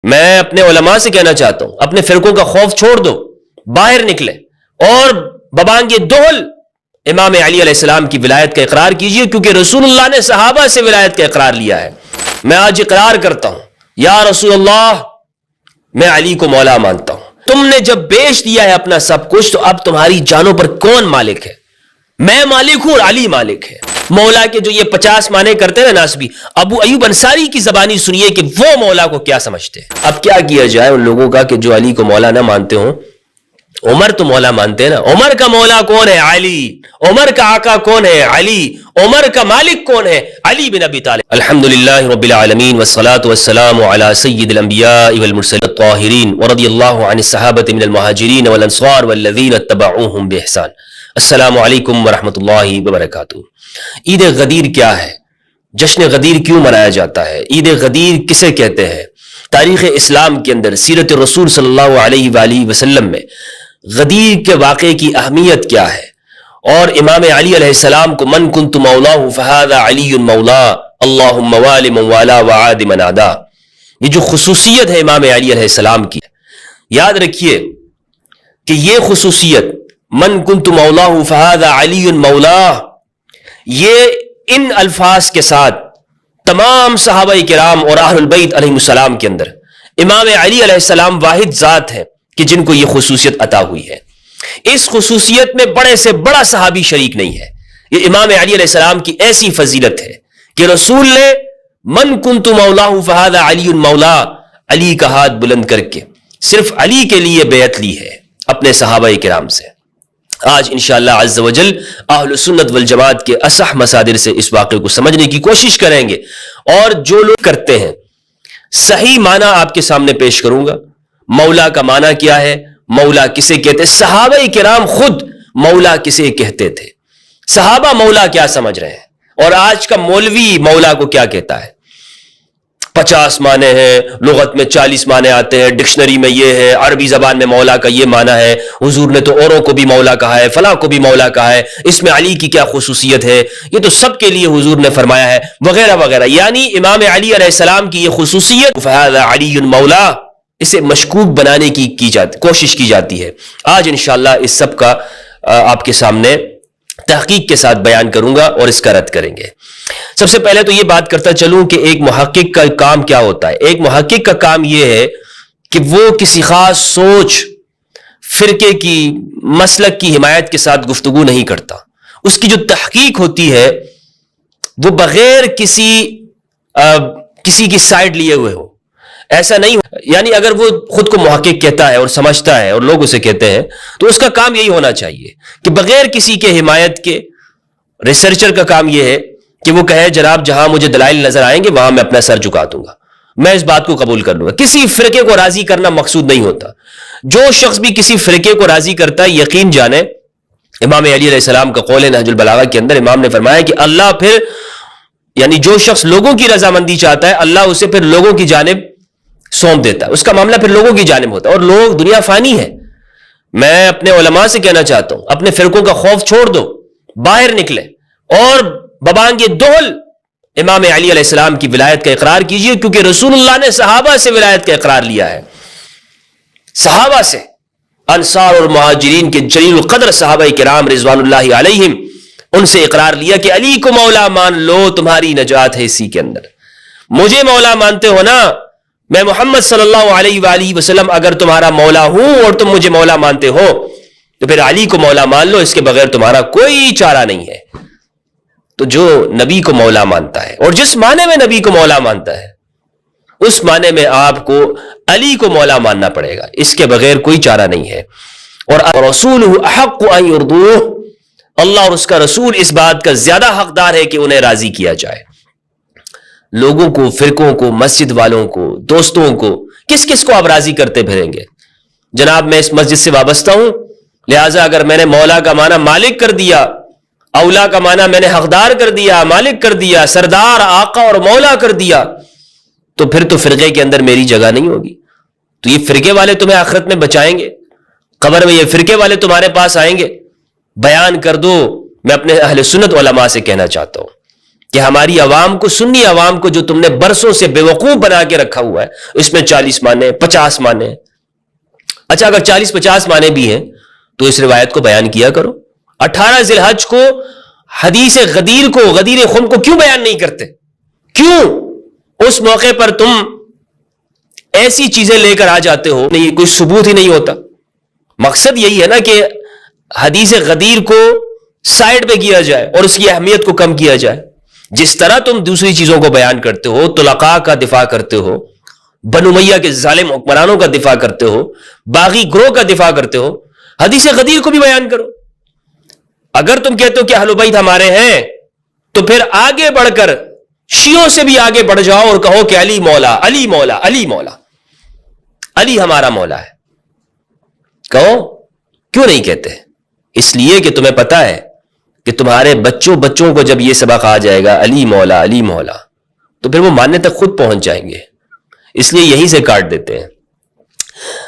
میں اپنے علماء سے کہنا چاہتا ہوں اپنے فرقوں کا خوف چھوڑ دو، باہر نکلے اور ببانگ دہل امام علی علیہ السلام کی ولایت کا اقرار کیجئے، کیونکہ رسول اللہ نے صحابہ سے ولایت کا اقرار لیا ہے۔ میں آج اقرار کرتا ہوں یا رسول اللہ میں علی کو مولا مانتا ہوں۔ تم نے جب بیچ دیا ہے اپنا سب کچھ تو اب تمہاری جانوں پر کون مالک ہے؟ میں مالک ہوں اور علی مالک ہے۔ مولا کے جو یہ 50 معنی کرتے ہیں ناسبی، ابو ایوب انصاری کی زبانی سنیے کہ وہ مولا کو کیا سمجھتے ہیں۔ اب کیا کیا جائے ان لوگوں کا کہ جو علی کو مولا نہ مانتے ہوں؟ عمر تو مولا مانتے ہیں نا، عمر کا مولا کون ہے؟ علی۔ عمر کا آقا کون ہے؟ علی۔ عمر کا مالک کون ہے؟ علی بن ابی طالب۔ الحمدللہ رب العالمین والصلاة والسلام علی سید الانبیاء والمرسلین الطاہرین ورضی اللہ عن الصحابۃ من المہاجرین والانصار والذین اتبعوہم بإحسان۔ السلام علیکم ورحمۃ اللہ وبرکاتہ۔ عید غدیر کیا ہے؟ جشن غدیر کیوں منایا جاتا ہے؟ عید غدیر کسے کہتے ہیں؟ تاریخ اسلام کے اندر سیرت رسول صلی اللہ علیہ وآلہ وسلم میں غدیر کے واقعے کی اہمیت کیا ہے؟ اور امام علی علیہ السلام کو من کنت مولاہ فہذا علی مولا اللہم وال من والا وعاد من عدا، یہ جو خصوصیت ہے امام علی علیہ السلام کی، یاد رکھیے کہ یہ خصوصیت من کنت مولاہ فہذا علی مولا، یہ ان الفاظ کے ساتھ تمام صحابہ کرام اور اہل البیت علیہ السلام کے اندر امام علی علیہ السلام واحد ذات ہے کہ جن کو یہ خصوصیت عطا ہوئی ہے۔ اس خصوصیت میں بڑے سے بڑا صحابی شریک نہیں ہے۔ یہ امام علی علیہ السلام کی ایسی فضیلت ہے کہ رسول نے من کنت مولاہ فہذا علی مولا، علی کا ہاتھ بلند کر کے صرف علی کے لیے بیعت لی ہے اپنے صحابہ کرام سے۔ آج انشاءاللہ عز و جل اہل سنت والجماعت کے اصح مصادر سے اس واقعے کو سمجھنے کی کوشش کریں گے، اور جو لوگ کرتے ہیں صحیح معنی آپ کے سامنے پیش کروں گا۔ مولا کا معنی کیا ہے؟ مولا کسے کہتے؟ صحابہ کرام خود مولا کسے کہتے تھے؟ صحابہ مولا کیا سمجھ رہے ہیں؟ اور آج کا مولوی مولا کو کیا کہتا ہے؟ 50 معنی ہیں، لغت میں 40 معنی آتے ہیں، ڈکشنری میں یہ ہے، عربی زبان میں مولا کا یہ معنی ہے، حضور نے تو اوروں کو بھی مولا کہا ہے، فلاں کو بھی مولا کہا ہے، اس میں علی کی کیا خصوصیت ہے، یہ تو سب کے لیے حضور نے فرمایا ہے، وغیرہ وغیرہ۔ یعنی امام علی علیہ السلام کی یہ خصوصیت فہذا علی مولا، اسے مشکوک بنانے کی کوشش کی جاتی ہے۔ آج انشاءاللہ اس سب کا آپ کے سامنے تحقیق کے ساتھ بیان کروں گا اور اس کا رد کریں گے۔ سب سے پہلے تو یہ بات کرتا چلوں کہ ایک محقق کا کام کیا ہوتا ہے۔ ایک محقق کا کام یہ ہے کہ وہ کسی خاص سوچ، فرقے کی، مسلک کی حمایت کے ساتھ گفتگو نہیں کرتا۔ اس کی جو تحقیق ہوتی ہے وہ بغیر کسی کی سائیڈ لیے ہوئے ہو، ایسا نہیں۔ یعنی اگر وہ خود کو محقق کہتا ہے اور سمجھتا ہے اور لوگ اسے کہتے ہیں تو اس کا کام یہی ہونا چاہیے کہ بغیر کسی کے حمایت کے، ریسرچر کا کام یہ ہے کہ وہ کہے جناب جہاں مجھے دلائل نظر آئیں گے وہاں میں اپنا سر جھکا دوں گا، میں اس بات کو قبول کر لوں گا۔ کسی فرقے کو راضی کرنا مقصود نہیں ہوتا۔ جو شخص بھی کسی فرقے کو راضی کرتا ہے، یقین جانے امام علی علیہ السلام کا قول نہج البلاغہ کے اندر امام نے فرمایا کہ اللہ پھر، یعنی جو شخص لوگوں کی رضامندی چاہتا ہے اللہ اسے پھر لوگوں کی جانب سونپ دیتا ہے، اس کا معاملہ پھر لوگوں کی جانب ہوتا ہے۔ اور لوگ، دنیا فانی ہے۔ میں اپنے علماء سے کہنا چاہتا ہوں اپنے فرقوں کا خوف چھوڑ دو، باہر نکلے اور ببانگ دہل امام علی علیہ السلام کی ولایت کا اقرار کیجئے، کیونکہ رسول اللہ نے صحابہ سے ولایت کا اقرار لیا ہے۔ صحابہ سے، انصار اور مہاجرین کے جلیل القدر صحابہ کرام رضوان اللہ علیہم، ان سے اقرار لیا کہ علی کو مولا مان لو، تمہاری نجات ہے اسی کے اندر۔ مجھے مولا مانتے ہو نا، میں محمد صلی اللہ علیہ وآلہ وسلم اگر تمہارا مولا ہوں اور تم مجھے مولا مانتے ہو تو پھر علی کو مولا مان لو، اس کے بغیر تمہارا کوئی چارہ نہیں ہے۔ تو جو نبی کو مولا مانتا ہے اور جس معنی میں نبی کو مولا مانتا ہے اس معنی میں آپ کو علی کو مولا ماننا پڑے گا، اس کے بغیر کوئی چارہ نہیں ہے۔ اور رسولہ احق ان یرضوہ، اللہ اور اس کا رسول اس بات کا زیادہ حقدار ہے کہ انہیں راضی کیا جائے۔ لوگوں کو، فرقوں کو، مسجد والوں کو، دوستوں کو، کس کو آپ راضی کرتے پھریں گے؟ جناب میں اس مسجد سے وابستہ ہوں، لہٰذا اگر میں نے مولا کا معنی مالک کر دیا، اولا کا معنی میں نے حقدار کر دیا، مالک کر دیا، سردار، آقا اور مولا کر دیا، تو پھر تو فرقے کے اندر میری جگہ نہیں ہوگی۔ تو یہ فرقے والے تمہیں آخرت میں بچائیں گے، قبر میں یہ فرقے والے تمہارے پاس آئیں گے۔ بیان کر دو۔ میں اپنے اہل سنت علماء سے کہنا چاہتا ہوں کہ ہماری عوام کو، سنی عوام کو جو تم نے برسوں سے بیوقوف بنا کے رکھا ہوا ہے، اس میں 40 معنی 50 معنی. اچھا اگر 40-50 معنی بھی ہیں تو اس روایت کو بیان کیا کرو. 18 ذی الحج کو حدیث غدیر کو، غدیر خم کو کیوں بیان نہیں کرتے؟ کیوں اس موقع پر تم ایسی چیزیں لے کر آ جاتے ہو؟ نہیں، کوئی ثبوت ہی نہیں ہوتا. مقصد یہی ہے نا کہ حدیث غدیر کو سائڈ پہ کیا جائے اور اس کی اہمیت کو کم کیا جائے. جس طرح تم دوسری چیزوں کو بیان کرتے ہو، طلقاء کا دفاع کرتے ہو، بنو امیہ کے ظالم حکمرانوں کا دفاع کرتے ہو، باغی گروہ کا دفاع کرتے ہو، حدیث غدیر کو بھی بیان کرو. اگر تم کہتے ہو کہ اہل بیت ہمارے ہیں تو پھر آگے بڑھ کر شیعوں سے بھی آگے بڑھ جاؤ اور کہو کہ علی مولا، علی مولا، علی مولا، علی ہمارا مولا ہے. کہو. کیوں نہیں کہتے؟ اس لیے کہ تمہیں پتا ہے کہ تمہارے بچوں کو جب یہ سبق آ جائے گا علی مولا، علی مولا، تو پھر وہ ماننے تک خود پہنچ جائیں گے. اس لیے یہیں سے کاٹ دیتے ہیں.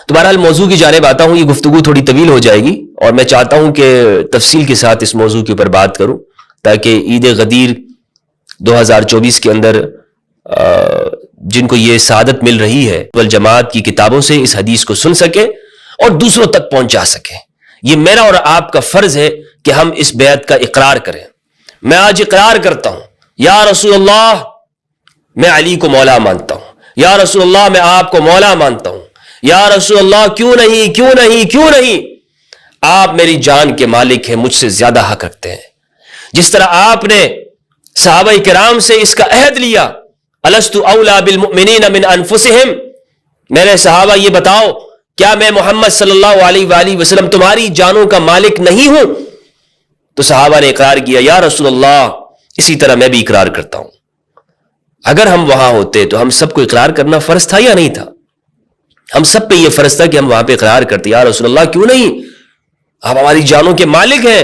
تو بہرحال موضوع کی جانب آتا ہوں. یہ گفتگو تھوڑی طویل ہو جائے گی اور میں چاہتا ہوں کہ تفصیل کے ساتھ اس موضوع کے اوپر بات کروں تاکہ عید غدیر 2024 کے اندر جن کو یہ سعادت مل رہی ہے والجماعت کی کتابوں سے اس حدیث کو سن سکے اور دوسروں تک پہنچا سکے. یہ میرا اور آپ کا فرض ہے کہ ہم اس بیعت کا اقرار کریں. میں آج اقرار کرتا ہوں، یا رسول اللہ میں علی کو مولا مانتا ہوں، یا رسول اللہ میں آپ کو مولا مانتا ہوں، یا رسول اللہ کیوں نہیں کیوں نہیں کیوں نہیں، آپ میری جان کے مالک ہیں، مجھ سے زیادہ حق رکھتے ہیں. جس طرح آپ نے صحابہ کرام سے اس کا عہد لیا، الست اولا بالمؤمنین من انفسہم، میرے صحابہ یہ بتاؤ کیا میں محمد صلی اللہ علیہ وآلہ وسلم تمہاری جانوں کا مالک نہیں ہوں؟ تو صحابہ نے اقرار کیا، یا رسول اللہ اسی طرح میں بھی اقرار کرتا ہوں. اگر ہم وہاں ہوتے تو ہم سب کو اقرار کرنا فرض تھا یا نہیں تھا؟ ہم سب پہ یہ فرض تھا کہ ہم وہاں پہ اقرار کرتے، یا رسول اللہ کیوں نہیں، آپ ہماری جانوں کے مالک ہیں.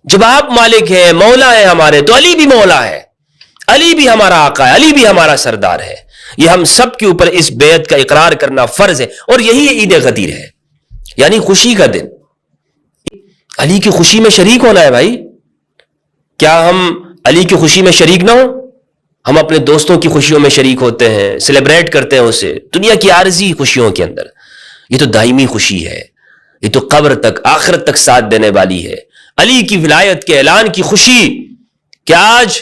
جب آپ مالک ہیں، مولا ہیں ہمارے، تو علی بھی مولا ہے، علی بھی ہمارا آقا ہے، علی بھی ہمارا سردار ہے. یہ ہم سب کے اوپر اس بیعت کا اقرار کرنا فرض ہے. اور یہی عید غدیر ہے، یعنی خوشی کا دن. علی کی خوشی میں شریک ہونا ہے بھائی. کیا ہم علی کی خوشی میں شریک نہ ہو؟ ہم اپنے دوستوں کی خوشیوں میں شریک ہوتے ہیں، سیلیبریٹ کرتے ہیں اسے دنیا کی عارضی خوشیوں کے اندر. یہ تو دائمی خوشی ہے، یہ تو قبر تک، آخرت تک ساتھ دینے والی ہے. علی کی ولایت کے اعلان کی خوشی کہ آج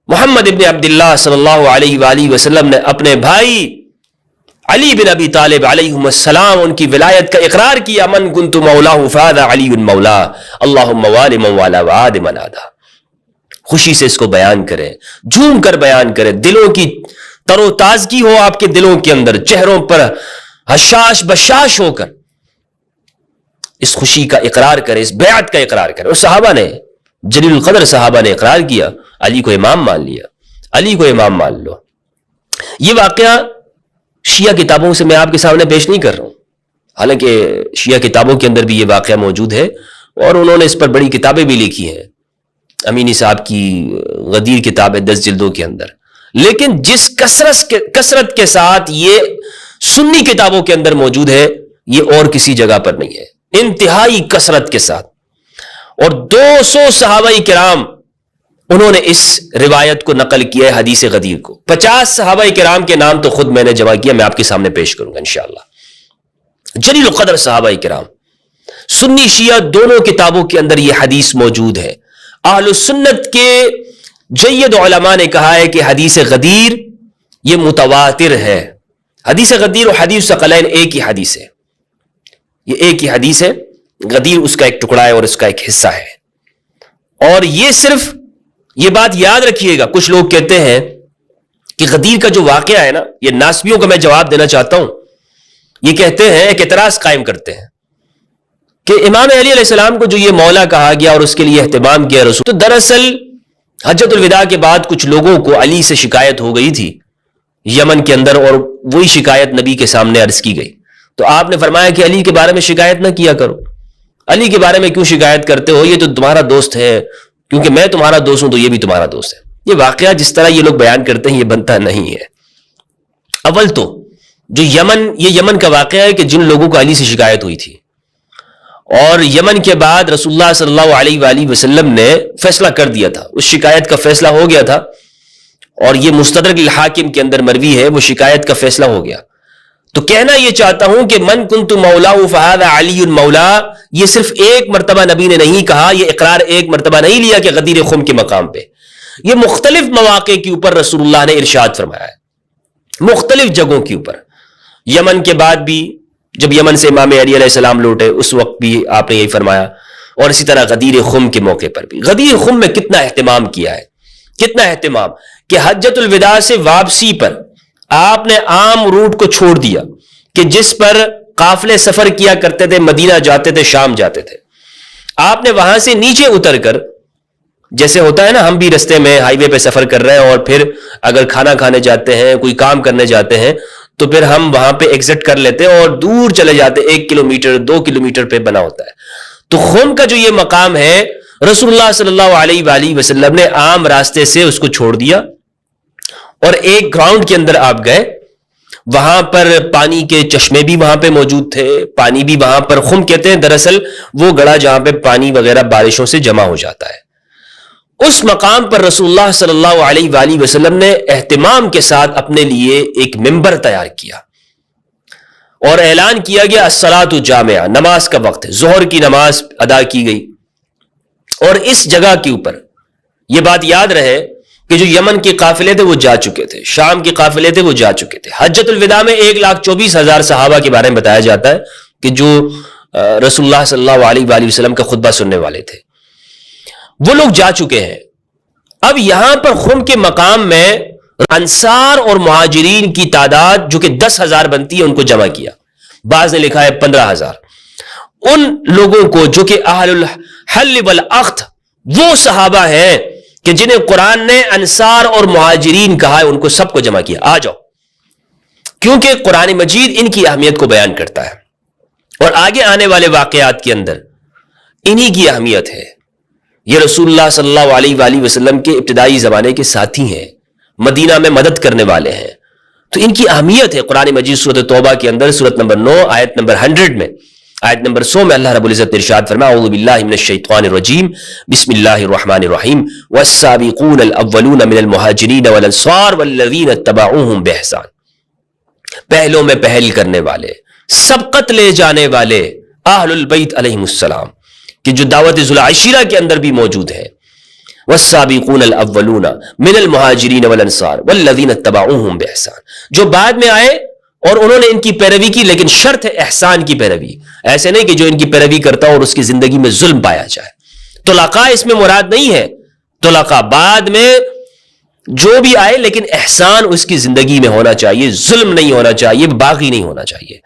محمد ابن عبداللہ صلی اللہ علیہ وآلہ وسلم نے اپنے بھائی علی بن ابی طالب علیہ السلام ان کی ولایت کا اقرار کیا. من کنت مولاہ فہذا علی مولا، اللہم والی من والا وعاد من عادا. خوشی سے اس کو بیان کریں، جھوم کر بیان کریں، دلوں کی تر و تازگی ہو آپ کے دلوں کے اندر، چہروں پر حشاش بشاش ہو کر اس خوشی کا اقرار کریں، اس بیعت کا اقرار کریں. اور صحابہ نے، جلیل القدر صحابہ نے اقرار کیا، علی کو امام مان لیا. علی کو امام مان لو. یہ واقعہ شیعہ کتابوں سے میں آپ کے سامنے پیش نہیں کر رہا ہوں، حالانکہ شیعہ کتابوں کے اندر بھی یہ واقعہ موجود ہے اور انہوں نے اس پر بڑی کتابیں بھی لکھی ہیں. امینی صاحب کی غدیر کتاب ہے 10 جلدوں کے اندر. لیکن جس کثرت کے ساتھ یہ سنی کتابوں کے اندر موجود ہے یہ اور کسی جگہ پر نہیں ہے، انتہائی کثرت کے ساتھ. اور 200 صحابہ کرام انہوں نے اس روایت کو نقل کیا ہے حدیث غدیر کو. 50 صحابہ کرام کے نام تو خود میں نے جمع کیا، میں آپ کے سامنے پیش کروں گا انشاءاللہ. جلیل القدر صحابہ کرام، سنی شیعہ دونوں کتابوں کے اندر یہ حدیث موجود ہے. اہل سنت کے جید علماء نے کہا ہے کہ حدیث غدیر یہ متواتر ہے. حدیث غدیر اور حدیث ثقلین ایک ہی حدیث ہے، یہ ایک ہی حدیث ہے. غدیر اس کا ایک ٹکڑا ہے اور اس کا ایک حصہ ہے. اور یہ صرف یہ بات یاد رکھیے گا، کچھ لوگ کہتے ہیں کہ غدیر کا جو واقعہ ہے نا، یہ ناسبیوں کو میں جواب دینا چاہتا ہوں. یہ کہتے ہیں، ایک اعتراض قائم کرتے ہیں کہ امام علی علیہ السلام کو جو یہ مولا کہا گیا اور اس کے لیے اہتمام کیا رسول، تو دراصل حجۃ الوداع کے بعد کچھ لوگوں کو علی سے شکایت ہو گئی تھی یمن کے اندر، اور وہی شکایت نبی کے سامنے عرض کی گئی. تو آپ نے فرمایا کہ علی کے بارے میں شکایت نہ کیا کرو. علی کے بارے میں کیوں شکایت کرتے ہو، یہ تو تمہارا دوست ہے، کیونکہ میں تمہارا دوست ہوں تو یہ بھی تمہارا دوست ہے. یہ واقعہ جس طرح یہ لوگ بیان کرتے ہیں یہ بنتا نہیں ہے. اول تو جو یہ یمن کا واقعہ ہے کہ جن لوگوں کو علی سے شکایت ہوئی تھی، اور یمن کے بعد رسول اللہ صلی اللہ علیہ وآلہ وسلم نے فیصلہ کر دیا تھا، اس شکایت کا فیصلہ ہو گیا تھا اور یہ مستدرک الحاکم کے اندر مروی ہے، وہ شکایت کا فیصلہ ہو گیا. تو کہنا یہ چاہتا ہوں کہ من کنت مولا فہذا علی مولا، یہ صرف ایک مرتبہ نبی نے نہیں کہا، یہ اقرار ایک مرتبہ نہیں لیا کہ غدیر خم کے مقام پہ، یہ مختلف مواقع کے اوپر رسول اللہ نے ارشاد فرمایا ہے، مختلف جگہوں کے اوپر. یمن کے بعد بھی جب یمن سے امام علی علیہ السلام لوٹے اس وقت بھی آپ نے یہی فرمایا، اور اسی طرح غدیر خم کے موقع پر بھی. غدیر خم میں کتنا اہتمام کیا ہے، کتنا اہتمام کہ حجۃ الوداع سے واپسی پر آپ نے عام روٹ کو چھوڑ دیا کہ جس پر قافلے سفر کیا کرتے تھے، مدینہ جاتے تھے، شام جاتے تھے. آپ نے وہاں سے نیچے اتر کر، جیسے ہوتا ہے نا ہم بھی رستے میں ہائی وے پہ سفر کر رہے ہیں اور پھر اگر کھانا کھانے جاتے ہیں، کوئی کام کرنے جاتے ہیں، تو پھر ہم وہاں پہ ایگزٹ کر لیتے ہیں اور دور چلے جاتے، 1 کلومیٹر 2 کلومیٹر پہ بنا ہوتا ہے. تو خم کا جو یہ مقام ہے، رسول اللہ صلی اللہ علیہ وآلہ وسلم نے عام راستے سے اس کو چھوڑ دیا اور ایک گراؤنڈ کے اندر آپ گئے. وہاں پر پانی کے چشمے بھی وہاں پہ موجود تھے، پانی بھی وہاں پر، خم کہتے ہیں دراصل وہ گڑھا جہاں پہ پانی وغیرہ بارشوں سے جمع ہو جاتا ہے. اس مقام پر رسول اللہ صلی اللہ علیہ وآلہ وسلم نے اہتمام کے ساتھ اپنے لیے ایک ممبر تیار کیا اور اعلان کیا گیا الصلاۃ جامعہ، نماز کا وقت ہے، ظہر کی نماز ادا کی گئی. اور اس جگہ کے اوپر یہ بات یاد رہے کہ جو یمن کے قافلے تھے وہ جا چکے تھے، شام کے قافلے تھے وہ جا چکے تھے. حجۃ الوداع میں 1,24,000 صحابہ کے بارے میں بتایا جاتا ہے کہ جو رسول اللہ صلی اللہ علیہ وآلہ وسلم کا خطبہ سننے والے تھے، وہ لوگ جا چکے ہیں. اب یہاں پر خم کے مقام میں انصار اور مہاجرین کی تعداد جو کہ 10,000 بنتی ہے ان کو جمع کیا، بعض نے لکھا ہے 15,000. ان لوگوں کو جو کہ اہل الحل والعقد، وہ صحابہ ہیں کہ جنہیں قرآن نے انصار اور مہاجرین کہا ہے، ان کو سب کو جمع کیا، آ جاؤ، کیونکہ قرآن مجید ان کی اہمیت کو بیان کرتا ہے اور آگے آنے والے واقعات کے اندر انہی کی اہمیت ہے. یہ رسول اللہ صلی اللہ علیہ وآلہ وسلم کے ابتدائی زمانے کے ساتھی ہیں، مدینہ میں مدد کرنے والے ہیں، تو ان کی اہمیت ہے. قرآن مجید سورۃ توبہ کے اندر سورۃ نمبر 9 آیت نمبر 100 میں، آیت نمبر 100 میں اللہ رب العزت نے ارشاد فرمایا اعوذ باللہ من الشیطان الرجیم بسم اللہ الرحمن الرحیم والسابقون الاولون من المہاجرین والانصار والذین اتبعوہم باحسان. پہلوں میں پہل کرنے والے، سبقت لے جانے والے اہل البیت علیہم السلام کہ جو دعوت ذو العشیرہ کے اندر بھی موجود ہے. والسابقون الاولون من المہاجرین والانصار والذین اتبعوہم باحسان، جو بعد میں آئے اور انہوں نے ان کی پیروی کی، لیکن شرط ہے احسان کی پیروی. ایسے نہیں کہ جو ان کی پیروی کرتا اور اس کی زندگی میں ظلم پایا جائے. طلقاء اس میں مراد نہیں ہے، طلقاء بعد میں جو بھی آئے لیکن احسان اس کی زندگی میں ہونا چاہیے، ظلم نہیں ہونا چاہیے، باغی نہیں ہونا چاہیے.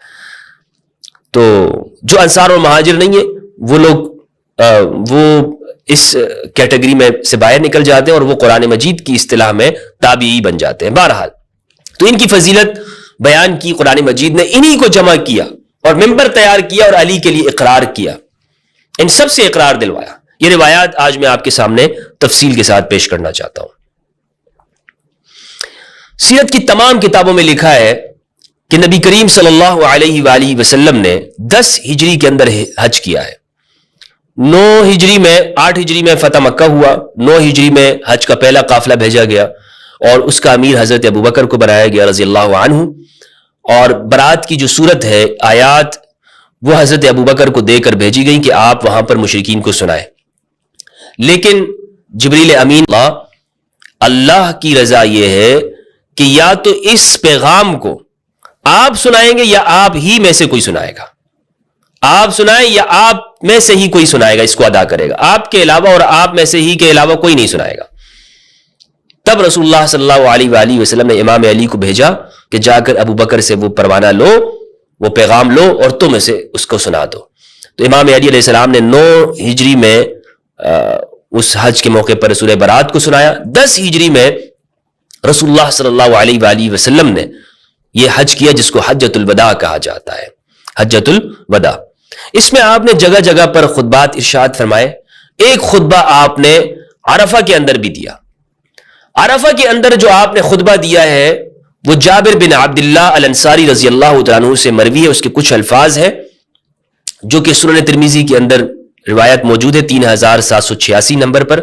تو جو انصار اور مہاجر نہیں ہے وہ لوگ وہ اس کیٹیگری میں سے باہر نکل جاتے ہیں اور وہ قرآن مجید کی اصطلاح میں تابعی بن جاتے ہیں. بہرحال تو ان کی فضیلت بیان کی قرآن مجید نے، انہی کو جمع کیا اور ممبر تیار کیا اور علی کے لیے اقرار کیا، ان سب سے اقرار دلوایا. یہ روایات آج میں آپ کے سامنے تفصیل کے ساتھ پیش کرنا چاہتا ہوں. سیرت کی تمام کتابوں میں لکھا ہے کہ نبی کریم صلی اللہ علیہ وآلہ وسلم نے 10 ہجری کے اندر حج کیا ہے. 9 ہجری میں 8 ہجری میں فتح مکہ ہوا، 9 ہجری میں حج کا پہلا قافلہ بھیجا گیا اور اس کا امیر حضرت ابوبکر کو بنایا گیا رضی اللہ عنہ. اور برات کی جو صورت ہے، آیات، وہ حضرت ابوبکر کو دے کر بھیجی گئی کہ آپ وہاں پر مشرکین کو سنائیں. لیکن جبریل امین اللہ کی رضا یہ ہے کہ یا تو اس پیغام کو آپ سنائیں گے یا آپ ہی میں سے کوئی سنائے گا. آپ سنائیں یا آپ میں سے ہی کوئی سنائے گا، اس کو ادا کرے گا. آپ کے علاوہ اور آپ میں سے ہی کے علاوہ کوئی نہیں سنائے گا. تب رسول اللہ صلی اللہ علیہ وآلہ وسلم نے امام علی کو بھیجا کہ جا کر ابو بکر سے وہ پروانہ لو، وہ پیغام لو اور تم اسے اس کو سنا دو. تو امام علی علیہ السلام نے 9 ہجری میں اس حج کے موقع پر سورہ برات کو سنایا. 10 ہجری میں رسول اللہ صلی اللہ علیہ وآلہ وسلم نے یہ حج کیا جس کو حجۃ الوداع کہا جاتا ہے. حجۃ الوداع، اس میں آپ نے جگہ جگہ پر خطبات ارشاد فرمائے. ایک خطبہ آپ نے عرفہ کے اندر بھی دیا. عرفہ کے اندر جو آپ نے خطبہ دیا ہے وہ جابر بن عبداللہ الانصاری رضی اللہ تعالیٰ عنہ سے مروی ہے. اس کے کچھ الفاظ ہیں جو کہ سنن ترمذی کے اندر روایت موجود ہے 3786 نمبر پر.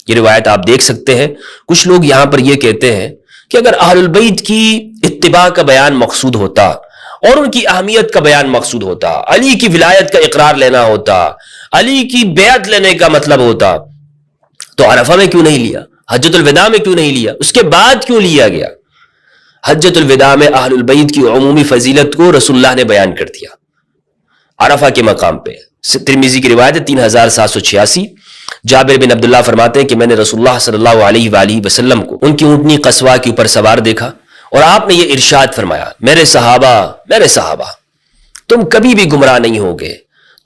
یہ روایت آپ دیکھ سکتے ہیں. کچھ لوگ یہاں پر یہ کہتے ہیں کہ اگر اہل البیت کی اتباع کا بیان مقصود ہوتا اور ان کی اہمیت کا بیان مقصود ہوتا, علی کی ولایت کا اقرار لینا ہوتا, علی کی بیعت لینے کا مطلب ہوتا, تو عرفہ میں کیوں نہیں لیا, حجۃ الوداع میں کیوں نہیں لیا, اس کے بعد کیوں لیا گیا؟ حجۃ الوداع میں اہل البیت کی عمومی فضیلت کو رسول اللہ نے بیان کر دیا عرفہ کے مقام پہ. ترمذی کی روایت ہے 3786. جابر بن عبداللہ فرماتے ہیں کہ میں نے رسول اللہ صلی اللہ علیہ وآلہ وسلم کو ان کی اونٹنی قصوہ کے اوپر سوار دیکھا اور آپ نے یہ ارشاد فرمایا, میرے صحابہ تم کبھی بھی گمراہ نہیں ہوگے,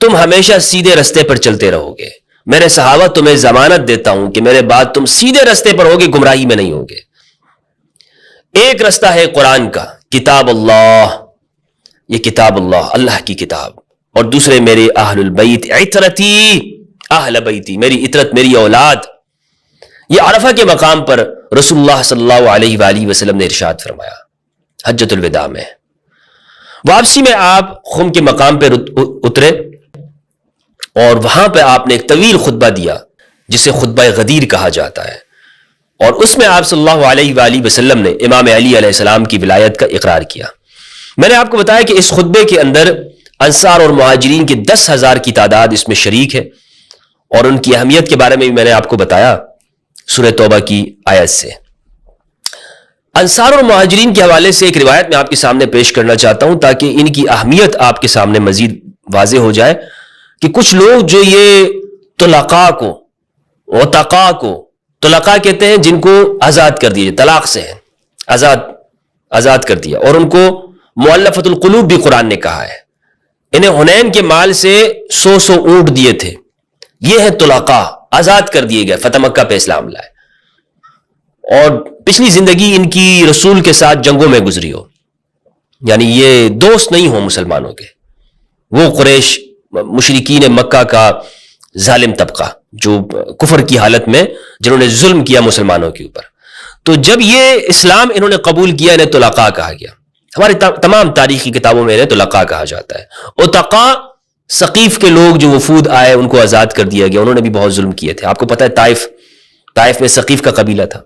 تم ہمیشہ سیدھے رستے پر چلتے رہو گے. میرے صحابہ تمہیں ضمانت دیتا ہوں کہ میرے بعد تم سیدھے رستے پر ہوگے, گمراہی میں نہیں ہوگے. ایک رستہ ہے قرآن کا, کتاب اللہ, یہ کتاب اللہ, اللہ کی کتاب, اور دوسرے میرے اہل البیت, عطرتی, اہل بیتی, میری عطرت, میری اولاد. یہ عرفہ کے مقام پر رسول اللہ صلی اللہ علیہ وآلہ وسلم نے ارشاد فرمایا حجۃ الوداع میں. واپسی میں آپ خم کے مقام پہ اترے اور وہاں پہ آپ نے ایک طویل خطبہ دیا جسے خطبہ غدیر کہا جاتا ہے, اور اس میں آپ صلی اللہ علیہ وآلہ وسلم نے امام علی علیہ السلام کی ولایت کا اقرار کیا. میں نے آپ کو بتایا کہ اس خطبے کے اندر انصار اور مہاجرین کے 10,000 کی تعداد اس میں شریک ہے, اور ان کی اہمیت کے بارے میں بھی میں نے آپ کو بتایا سورہ توبہ کی آیت سے. انصار اور مہاجرین کے حوالے سے ایک روایت میں آپ کے سامنے پیش کرنا چاہتا ہوں تاکہ ان کی اہمیت آپ کے سامنے مزید واضح ہو جائے کہ کچھ لوگ جو یہ طلقاء کو, عتقاء کو, طلقاء کہتے ہیں جن کو آزاد کر دیا, طلاق سے ہیں, آزاد کر دیا, اور ان کو مؤلفۃ القلوب بھی قرآن نے کہا ہے. انہیں حنین کے مال سے 100 اونٹ دیے تھے, یہ ہے طلقاء, آزاد کر دیے گئے, فتح مکہ پہ اسلام لائے, اور پچھلی زندگی ان کی رسول کے ساتھ جنگوں میں گزری ہو, یعنی یہ دوست نہیں ہو مسلمانوں کے. وہ قریش مشرکین مکہ کا ظالم طبقہ جو کفر کی حالت میں جنہوں نے ظلم کیا مسلمانوں کے اوپر, تو جب یہ اسلام انہوں نے قبول کیا انہیں طلقاء کہا گیا. ہماری تمام تاریخی کتابوں میں انہیں طلقاء کہا جاتا ہے. عتقاء ثقیف کے لوگ جو وفود آئے ان کو آزاد کر دیا گیا, انہوں نے بھی بہت ظلم کیے تھے. آپ کو پتہ ہے طائف میں ثقیف کا قبیلہ تھا.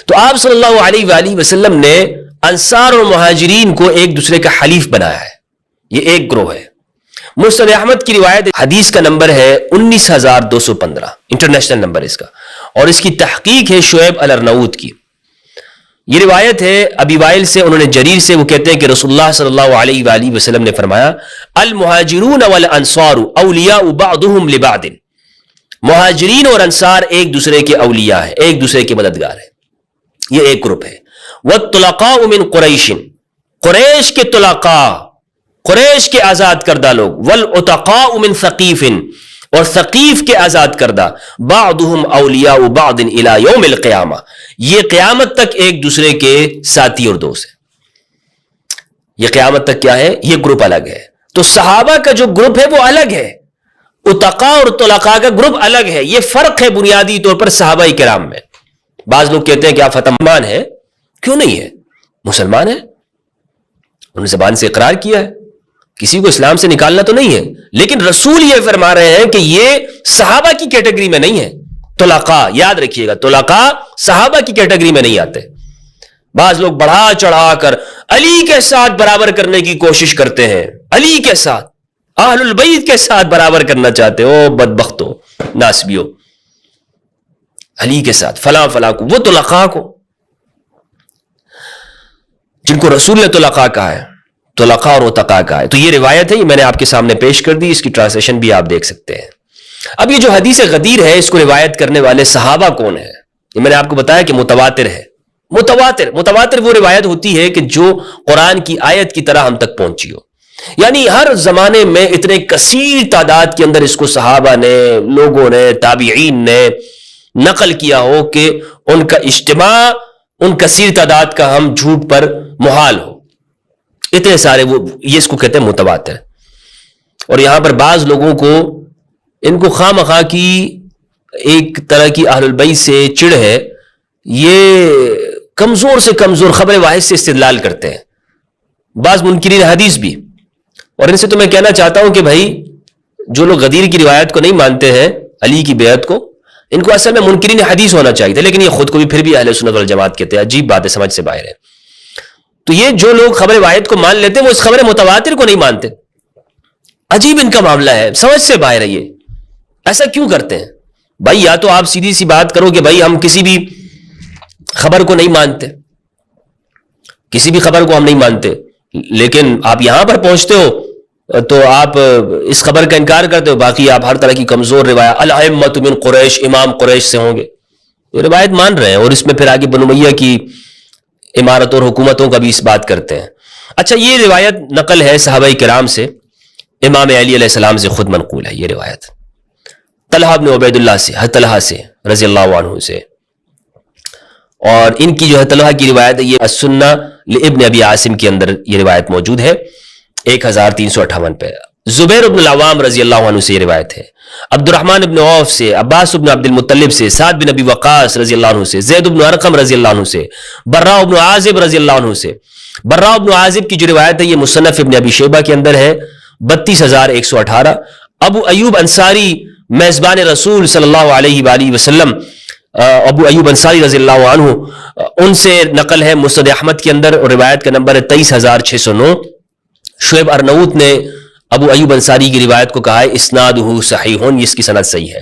تو آپ صلی اللہ علیہ وآلہ وسلم نے انصار اور مہاجرین کو ایک دوسرے کا حلیف بنایا ہے, یہ ایک گروہ ہے. مسند احمد کی روایت, حدیث کا نمبر ہے 19215, انٹرنیشنل نمبر اس کا, اور اس کی تحقیق ہے شعیب الارناؤوط کی. یہ روایت ہے ابی وائل سے, انہوں نے جریر سے, وہ کہتے ہیں کہ رسول اللہ صلی اللہ علیہ وآلہ وسلم نے فرمایا المہاجرون والانصار اولیاء بعضهم لبعض, مہاجرین اور انصار ایک دوسرے کے اولیاء ہیں, ایک دوسرے کے مددگار ہیں, یہ ایک گروپ ہے. والطلقاء من قریش, قریش کے طلقاء, قریش کے آزاد کردہ لوگ, والعتقاء من ثقیف, اور ثقیف کے آزاد کردہ, بعضهم اولیاء بعض الى یوم القیامہ, یہ قیامت تک ایک دوسرے کے ساتھی اور دوست ہیں. یہ قیامت تک کیا ہے, یہ گروپ الگ ہے. تو صحابہ کا جو گروپ ہے وہ الگ ہے, عتقاء اور طلقاء کا گروپ الگ ہے. یہ فرق ہے بنیادی طور پر صحابہ کرام میں. بعض لوگ کہتے ہیں کہ آپ فتح ہے, کیوں نہیں ہے, مسلمان ہے, انہوں نے زبان سے اقرار کیا ہے, کسی کو اسلام سے نکالنا تو نہیں ہے, لیکن رسول یہ فرما رہے ہیں کہ یہ صحابہ کی کیٹیگری میں نہیں ہے. طلقاء, یاد رکھیے گا, طلقاء صحابہ کی کیٹیگری میں نہیں آتے. بعض لوگ بڑھا چڑھا کر علی کے ساتھ برابر کرنے کی کوشش کرتے ہیں, علی کے ساتھ, اہل البیت کے ساتھ برابر کرنا چاہتے ہو, بدبختو, ناسبیو, علی کے ساتھ فلاں فلاں کو, وہ طلقاء کو جن کو رسول نے طلقاء کہا ہے, طلقاء اور عتقاء کہا ہے. تو یہ روایت ہے, یہ میں نے آپ کے سامنے پیش کر دی, اس کی ٹرانسلیشن بھی آپ دیکھ سکتے ہیں. اب یہ جو حدیث غدیر ہے اس کو روایت کرنے والے صحابہ کون ہیں, یہ میں نے آپ کو بتایا کہ متواتر ہے. متواتر وہ روایت ہوتی ہے کہ جو قرآن کی آیت کی طرح ہم تک پہنچی ہو, یعنی ہر زمانے میں اتنے کثیر تعداد کے اندر اس کو صحابہ نے, لوگوں نے, تابعین نے نقل کیا ہو کہ ان کا اجتماع ان کثیر تعداد کا ہم جھوٹ پر محال ہو. اتنے سارے, وہ یہ اس کو کہتے ہیں متواتر. اور یہاں پر بعض لوگوں کو ان کو خواہ مخواہ کی ایک طرح کی اہل البیت سے چڑ ہے, یہ کمزور سے کمزور خبر واحد سے استدلال کرتے ہیں, بعض منکرین حدیث بھی. اور ان سے تو میں کہنا چاہتا ہوں کہ بھائی جو لوگ غدیر کی روایت کو نہیں مانتے ہیں, علی کی بیعت کو, ان کو اصل میں منکرین حدیث ہونا چاہیے تھا، لیکن یہ خود کو بھی پھر بھی اہل سنت والجماعت کہتے ہیں. عجیب بات ہے، سمجھ سے باہر ہے. تو یہ جو لوگ خبر واحد کو مان لیتے ہیں وہ اس خبر متواتر کو نہیں مانتے. عجیب ان کا معاملہ ہے، سمجھ سے باہر ہے. یہ ایسا کیوں کرتے ہیں بھائی؟ یا تو آپ سیدھی سی بات کرو کہ بھائی ہم کسی بھی خبر کو نہیں مانتے، کسی بھی خبر کو ہم نہیں مانتے، لیکن آپ یہاں پر پہنچتے ہو تو آپ اس خبر کا انکار کرتے ہو، باقی آپ ہر طرح کی کمزور روایت، الائمۃ من قریش، امام قریش سے ہوں گے، یہ روایت مان رہے ہیں، اور اس میں پھر آگے بنو امیہ کی امارت اور حکومتوں کا بھی اس بات کرتے ہیں. اچھا، یہ روایت نقل ہے صحابہ کرام سے، امام علی علیہ السلام سے خود منقول ہے یہ روایت، طلحہ بن عبید اللہ سے، طلحہ سے رضی اللہ عنہ سے. اور ان کی جو ہے طلحہ کی روایت ہے، یہ السنہ لابن ابی عاصم کے اندر یہ روایت موجود ہے 1358 پہ. زبیر بن العوام رضی اللہ عنہ سے یہ روایت ہے، عبد الرحمن بن عوف سے، عباس بن عبد المطلب سے، سعد بن ابی وقاص رضی اللہ عنہ سے، زید بن ارقم رضی اللہ عنہ سے، براء بن عازب رضی اللہ عنہ سے. براء بن عازب کی جو روایت ہے یہ مصنف ابن ابی شیبہ کے اندر ہے 32118. ابو ایوب انصاری میزبان رسول صلی اللہ علیہ وآلہ وسلم، ابو ایوب انصاری رضی اللہ عنہ، ان سے نقل ہے مسند احمد کے اندر، اور روایت کا نمبر ہے 23609. شعیب ارنوت نے ابو ایوب انصاری کی روایت کو کہا ہے اسنادہ صحیح، اس کی سند صحیح ہے.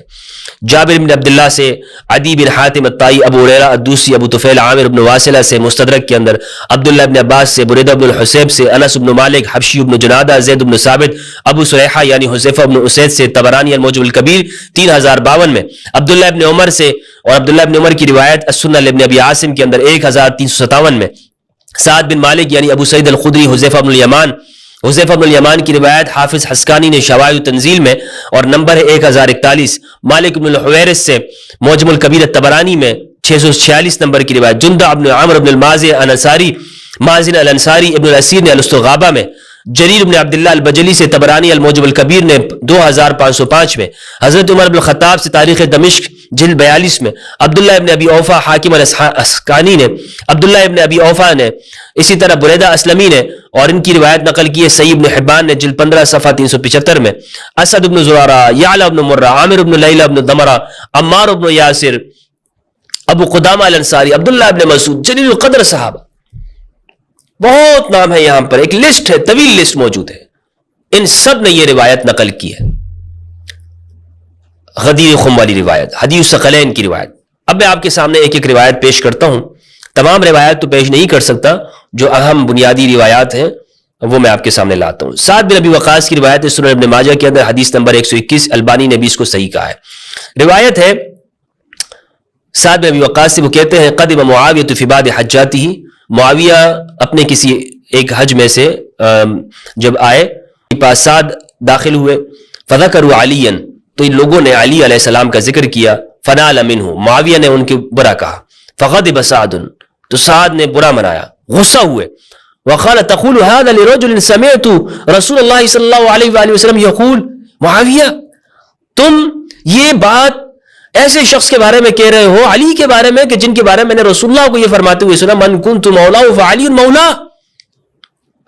جابر بن عبداللہ سے، عدی بن حاتم الطائی، ابو ہریرہ الدوسی، ابو طفیل عامر بن واصلہ سے مستدرک کے اندر، عبداللہ بن عباس سے، بریدہ بن الحسیب سے، انس بن مالک، حبشی بن جنادہ، زید بن ثابت، ابو سریحہ یعنی حذیفہ بن اسید سے، طبرانی المعجم الکبیر 3052 میں، عبداللہ بن عمر سے، اور عبداللہ بن عمر کی روایت السنہ لابن ابی عاصم کے اندر 1357 میں، سعد بن مالک یعنی ابو سعید الخدری، حذیفہ بن الیمان، حذیفہ بن الیمان کی روایت حافظ حسکانی نے شواہد التنزیل میں، اور نمبر ہے 1041. مالک بن الحویرث سے، معجم الکبیر الطبرانی میں 646 نمبر کی روایت. جندہ بن عمرو بن المازی الانصاری، مازن الانصاری، ابن الاسیر نے الاستغابہ میں، جریر بن عبداللہ البجلی سے، طبرانی المعجم الکبیر نے 2505 میں، حضرت عمر بن الخطاب سے تاریخ دمشق جلد 42 میں، عبداللہ ابن ابی اوفا حاکم الاسقانی نے، عبداللہ ابن ابی اوفا نے، اسی طرح بریدہ اسلمی نے، اور ان کی روایت نقل کی ہے صحیح ابن حبان نے جلد 15 صفحہ 375 میں. اسد بن زرارہ، یعلا بن مرہ، عامر بن لیلہ بن دمرہ، عمار بن یاسر، ابو قدامہ الانصاری، عبداللہ ابن مسعود، جلیل القدر صحابہ، بہت نام ہے. یہاں پر ایک لسٹ ہے، طویل لسٹ موجود ہے، ان سب نے یہ روایت نقل کی ہے. غدیر خم والی روایت، حدیث الثقلین کی روایت. اب میں آپ کے سامنے ایک ایک روایت پیش کرتا ہوں، تمام روایت تو پیش نہیں کر سکتا، جو اہم بنیادی روایات ہیں وہ میں آپ کے سامنے لاتا ہوں. سعد بن ابی وقاص کی روایت ہے سنن ابن ماجہ کے اندر، حدیث نمبر 121، البانی نے بھی اس کو صحیح کہا ہے. روایت ہے سعد بن ابی وقاص سے، وہ کہتے ہیں قدم معاویہ فی بعض حجاتہ، معاویہ اپنے کسی ایک حج میں سے جب آئے پاس سعد داخل ہوئے، فذکروا علیا، تو ان لوگوں نے علی علیہ السلام کا ذکر کیا، فنال منہ، معاویہ نے ان کے برا کہا، فغضب سعد، تو سعد نے برا منایا، غصہ ہوئے، وقال تقول هذا لرجل سمعت رسول اللہ صلی اللہ علیہ وآلہ وسلم یقول، معاویہ تم یہ بات ایسے شخص کے بارے میں کہہ رہے ہو، علی کے بارے میں، کہ جن کے بارے میں نے رسول اللہ کو یہ فرماتے ہوئے سنا، من کنت مولا فعلی مولا،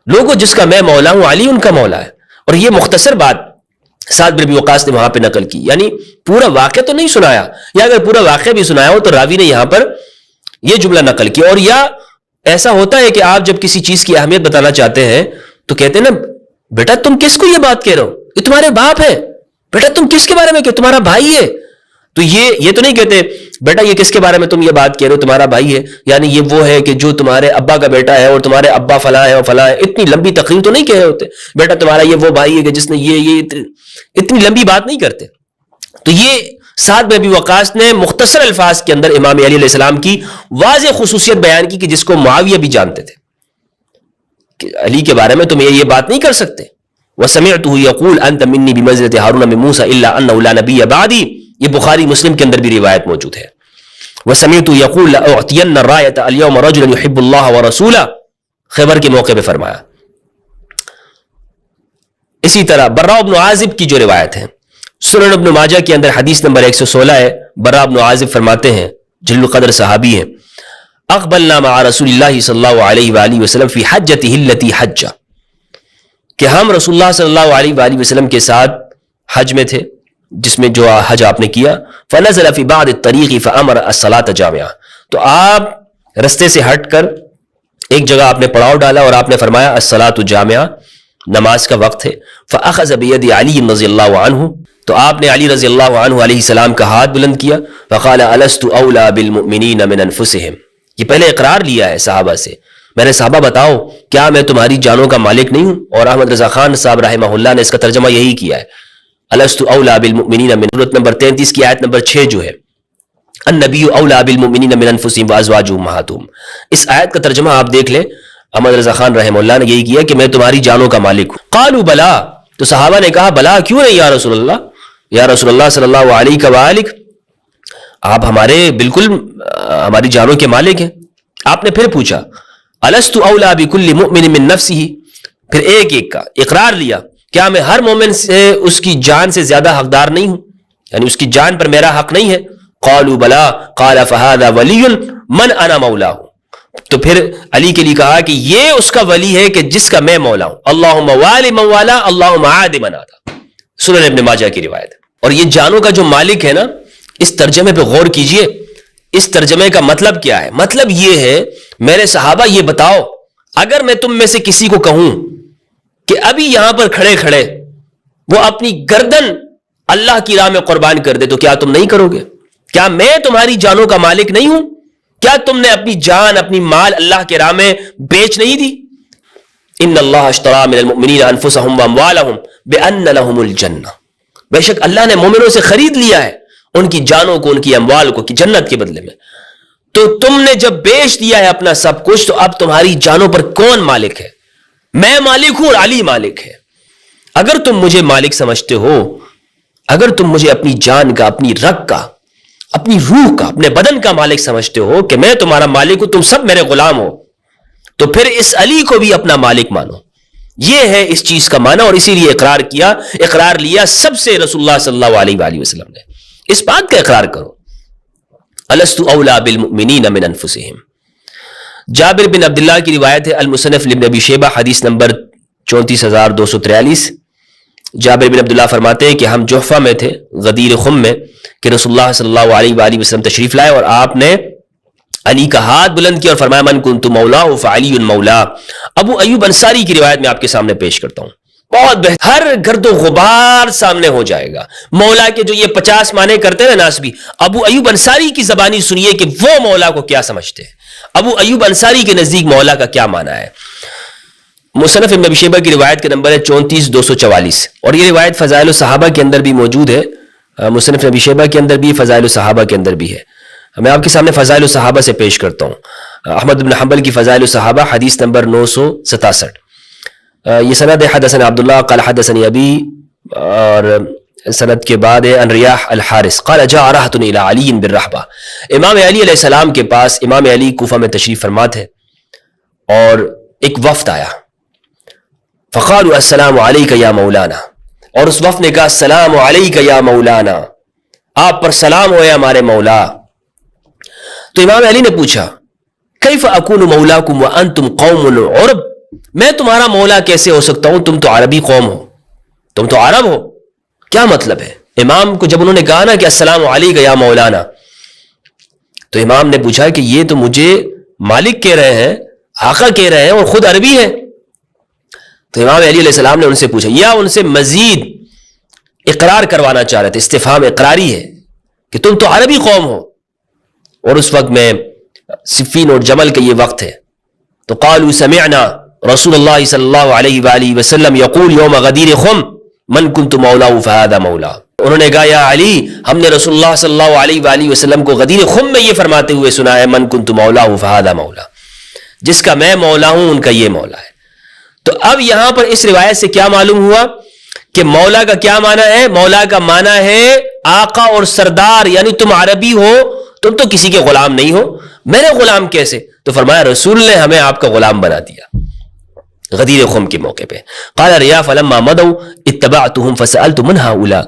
لوگوں جس کا میں مولا ہوں علی ان کا مولا ہے. اور یہ مختصر بات سعد بن ابی وقاص نے وہاں پہ نقل کی، یعنی پورا واقعہ تو نہیں سنایا، یا اگر پورا واقعہ بھی سنایا ہو تو راوی نے یہاں پر یہ جملہ نقل کی. اور یا ایسا ہوتا ہے کہ آپ جب کسی چیز کی اہمیت بتانا چاہتے ہیں تو کہتے ہیں نا، بیٹا تم کس کو یہ بات کہہ رہے ہو، یہ تمہارے باپ ہے، بیٹا تم کس کے بارے میں کہ تمہارا بھائی ہے. تو یہ تو نہیں کہتے بیٹا یہ کس کے بارے میں تم یہ بات کہہ رہے ہو، تمہارا بھائی ہے، یعنی یہ وہ ہے کہ جو تمہارے ابا کا بیٹا ہے اور تمہارے ابا فلاں ہے اور فلاں ہے. اتنی لمبی تقریر تو نہیں کہے ہوتے، بیٹا تمہارا یہ وہ بھائی ہے کہ جس نے یہ اتنی لمبی بات نہیں کرتے. تو یہ سعد بن ابی وقاص نے مختصر الفاظ کے اندر امام علی علیہ السلام کی واضح خصوصیت بیان کی، کہ جس کو معاویہ بھی جانتے تھے کہ علی کے بارے میں تم یہ بات نہیں کر سکتے. وَسَمِعْتُهُ يَقُولُ أَنْتَ مِنِّي بِمَنزِلَةِ هَارُونَ مِن مُوسَىٰ إِلَّا أَنَّهُ لَا نَبِيَّ بَعْدِي، یہ بخاری مسلم کے اندر بھی روایت موجود ہے. وَسَمِعْتُهُ يَقُولُ لَأُعْطِيَنَّ الرَّايَةَ الْيَوْمَ رَجُلًا يُحِبُّ اللَّهَ وَرَسُولَهُ، خیبر کے موقع پہ فرمایا. اسی طرح براء بن عازب کی جو روایت ہے سنن ابن ماجہ کے اندر حدیث نمبر 116 ہے. براء بن عازب فرماتے ہیں، جلیل القدر صحابی ہیں، اقبلنا مع رسول اللہ صلی اللہ علیہ وآلہ وسلم فی حجتہ التی حج، کہ ہم رسول اللہ صلی اللہ علیہ وآلہ وسلم کے ساتھ حج میں تھے، جس میں جو حج آپ نے کیا. فنزل فی بعض الطریق فامر الصلاۃ جامعہ, تو آپ رستے سے ہٹ کر ایک جگہ آپ نے پڑاؤ ڈالا اور آپ نے فرمایا الصلاۃ جامعہ, نماز کا وقت ہے. فاخذ بید علی رضی اللہ عنہ, تو آپ نے علی رضی اللہ عنہ علیہ السلام کا ہاتھ بلند کیا. فقال الست اولی بالمؤمنین من انفسہم, یہ پہلے اقرار لیا ہے صحابہ سے, میں نے صحابہ بتاؤ کیا میں تمہاری جانوں کا مالک نہیں ہوں؟ اور احمد رضا خان صاحب رحمہ اللہ نے اس کا ترجمہ یہی کیا ہے, الست اولی بالمؤمنین من, سورۃ نمبر 33 کی آیت نمبر 6 جو ہے, النبی اولی بالمؤمنین من انفسہم وازواجہم امہاتہم, اس آیت کا ترجمہ آپ دیکھ لیں, احمد رضا خان رحمہ اللہ نے یہی کیا کہ میں تمہاری جانوں کا مالک ہوں. قالوا بلا, تو صحابہ نے کہا بلا کیوں نہیں یا رسول اللہ, یا رسول اللہ صلی اللہ علیہ وآلہ, آپ ہمارے بالکل ہماری جانوں کے مالک ہیں. آپ نے پھر پوچھا الست اولی بکل مؤمن من نفسہ, پھر ایک ایک کا اقرار لیا, کیا میں ہر مومن سے اس کی جان سے زیادہ حقدار نہیں ہوں, یعنی اس کی جان پر میرا حق نہیں ہے. قالوا بلا قال فهذا ولی من انا مولاه, تو پھر علی کے لیے کہا کہ یہ اس کا ولی ہے کہ جس کا میں مولا ہوں. اللہم والی من والا اللہم عاد من عاد, سنن ابن ماجہ کی روایت. اور یہ جانوں کا جو مالک ہے نا, اس ترجمے پہ غور کیجئے, اس ترجمے کا مطلب کیا ہے؟ مطلب یہ ہے میرے صحابہ یہ بتاؤ, اگر میں تم میں سے کسی کو کہوں کہ ابھی یہاں پر کھڑے کھڑے وہ اپنی گردن اللہ کی راہ میں قربان کر دے, تو کیا تم نہیں کرو گے؟ کیا میں تمہاری جانوں کا مالک نہیں ہوں؟ کیا تم نے اپنی جان اپنی مال اللہ کے راہ میں بیچ نہیں دی؟ ان اللہ اشتری من المؤمنین انفسهم واموالهم بان لهم الجنہ, بے شک اللہ نے مومنوں سے خرید لیا ہے ان کی جانوں کو, ان کی اموال کو, کہ جنت کے بدلے میں. تو تم نے جب بیچ دیا ہے اپنا سب کچھ, تو اب تمہاری جانوں پر کون مالک ہے؟ میں مالک ہوں اور علی مالک ہے. اگر تم مجھے مالک سمجھتے ہو, اگر تم مجھے اپنی جان کا, اپنی رگ کا, اپنی روح کا, اپنے بدن کا مالک سمجھتے ہو کہ میں تمہارا مالک ہوں, تم سب میرے غلام ہو, تو پھر اس علی کو بھی اپنا مالک مانو. یہ ہے اس چیز کا معنی, اور اسی لیے اقرار لیا سب سے رسول اللہ صلی اللہ علیہ وآلہ وسلم نے. اس بات کا اقرار کرو, الست اولی بالمؤمنین من انفسہم. جابر بن عبداللہ کی روایت ہے, المصنف لابن ابی شیبہ, حدیث نمبر 34243. جابر بن عبداللہ فرماتے ہیں کہ ہم جحفہ میں تھے, غدیر خم میں, کہ رسول اللہ صلی اللہ علیہ وآلہ وسلم تشریف لائے, اور آپ نے علی کا ہاتھ بلند کیا اور فرمایا من کنت مولا فعلی مولا. ابو ایوب انصاری کی روایت میں آپ کے سامنے پیش کرتا ہوں, بہت بہتر, ہر گرد و غبار سامنے ہو جائے گا. مولا کے جو یہ 50 معنی کرتے ہیں ناس بھی, ابو ایوب انصاری کی زبانی سنیے کہ وہ مولا کو کیا سمجھتے ہیں. ابو ایوب انصاری کے نزدیک مولا کا کیا معنی ہے. مصنف ابن ابی شیبہ کی روایت کا نمبر ہے 34244, اور یہ روایت فضائل الصحابہ کے اندر بھی موجود ہے, مصنف ابی شیبہ کے اندر بھی, فضائل الصحابہ کے اندر بھی ہے. میں آپ کے سامنے فضائل الصحابہ سے پیش کرتا ہوں. احمد بن حنبل کی فضائل الصحابہ, حدیث نمبر 967. یہ سند حدثنا عبداللہ قال حدثني ابی, اور سند کے بعد ہے ان ریاح الحارث قال جاء رهط الى علی بالرحبہ. امام علی علیہ السلام کے پاس, امام علی کوفہ میں تشریف فرما تھے, اور ایک وفد آیا. فقالوا السلام علیک یا مولانا, اور اس وفد نے کہا السلام علیک یا مولانا, آپ پر سلام ہو یا ہمارے مولا. تو امام علی نے پوچھا کیف اکون مولاکم وانتم قوم عرب, میں تمہارا مولا کیسے ہو سکتا ہوں, تم تو عربی قوم ہو, تم تو عرب ہو. کیا مطلب ہے؟ امام کو جب انہوں نے کہا نا کہ السلام علیکم یا مولانا, تو امام نے پوچھا کہ یہ تو مجھے مالک کہہ رہے ہیں, آقا کہہ رہے ہیں, اور خود عربی ہے. تو امام علی علیہ السلام نے ان سے پوچھا, یا ان سے مزید اقرار کروانا چاہ رہے تھے, استفہام اقراری ہے کہ تم تو عربی قوم ہو, اور اس وقت میں صفین اور جمل کا یہ وقت ہے. تو قالوا سمعنا رسول اللہ صلی اللہ علیہ وآلہ وسلم یقول یوم غدیر خم من کنت مولا فہذا مولا. انہوں نے کہا یا علی, ہم نے رسول اللہ صلی اللہ علیہ وآلہ وسلم کو غدیر خم میں یہ فرماتے ہوئے سنا ہے من کنت مولا فہذا مولا, جس کا میں مولا ہوں ان کا یہ مولا ہے. تو اب یہاں پر اس روایت سے کیا معلوم ہوا کہ مولا کا کیا معنی ہے؟ مولا کا معنی ہے آقا اور سردار, یعنی تم عربی ہو, تم تو کسی کے غلام نہیں ہو. میرے غلام کیسے؟ تو فرمایا رسول نے ہمیں آپ کا غلام بنا دیا غدیر خم کے موقع پہ. قال ریا فلما مضوا اتبعتهم فسألت من هؤلاء.